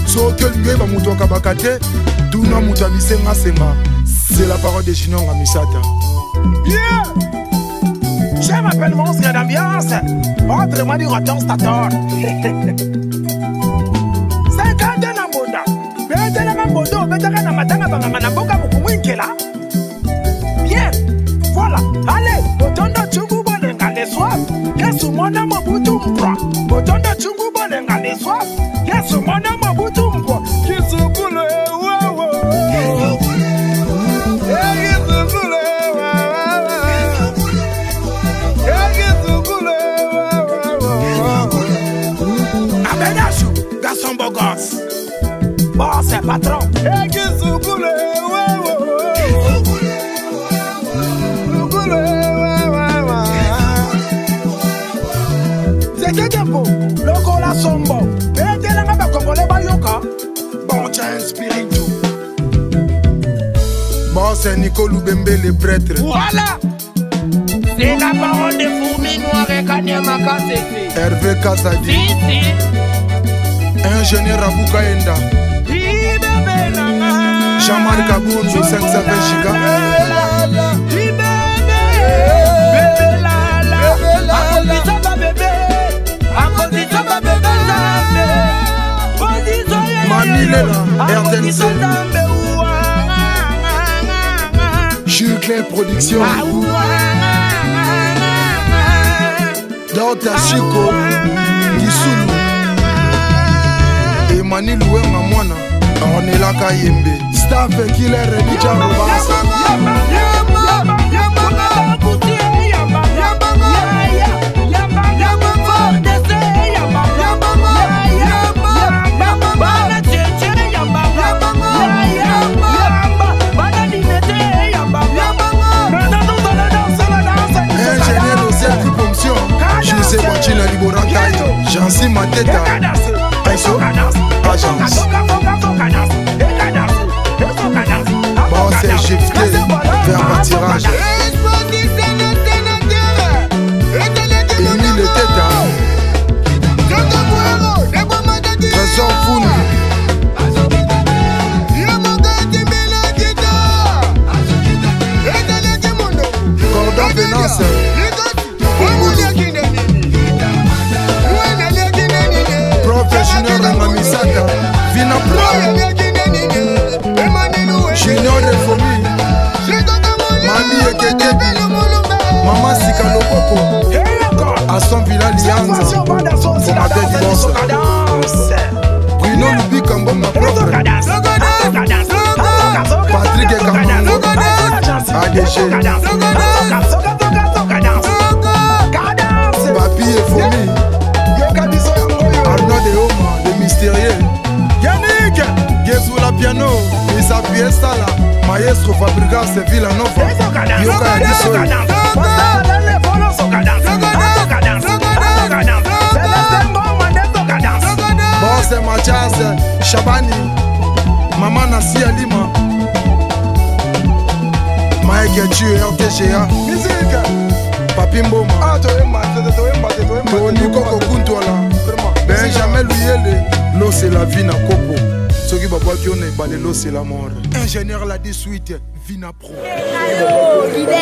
soki olingi oyeba moto akabaka te tuna moto abisengasenga. C'est la parole de Junior Misata. Yeah! Je m'appelle Monstre d'ambiance. Autrement dit Roton Stator. 50 na mbonda. Betela na mbondo, betela na matanga banganga na boka bukumwinkela. Bien. Voilà. Allez, botondo chungu bolenga les soirs. Yesu mona mabutu mpwa. Botondo chungu bolenga les soirs. Yesu mona mabutu mpwa. Kisukule wewe. Garçon beau gosse, bon c'est patron. C'était tempo, loco la sombo. Et de la main congolais bayoka. Bon tiens inspiré tout. Bon c'est Nicole Loubembe le prêtre. Voilà. C'est la parole de fourmis noires et Kanyama Kassété. Hervé Kazadi. Ingénieur Abouka Enda. Jean-Marc Kaboundou 520 giga. Mami Lela, RTNC. Jules Clay Production. Dota Chico Kisulu. Emani Louenga Mwana Ornella Kayembe Staff Killer Religion Robasa Ingénieur Océan Triponction José Bochina Liborantaï Jancy Mateta Aïso Agence Bon c'est shifté vers pâtirage Émile Teta Trésor Founi Cordon Vénance Professionnel Rangamisaka Vina Pro Junior de Fomi Mami Ekedebi Maman Sika Lopoko Aston Villa Lianza Formateur Divorce Bruno Lubi Kambo ma propre Patrick Kamango ADG Papi et Fomi Arnaud de Oma, le mystérieux Yannick, Gezou la piano Isa Fiesta la Maestro Fabregas Villanova Yoka Yadisoi Boss Machas Shabani Maman Nassi Alima Mike Tue RTGA Musique Papi Mboma Tony Koko Kuntola Benjamin Louyele L'eau c'est la vie na Kopo Soki Baba Kione Bale l'eau c'est la mort Ingénieur la 18 Vina Pro Libère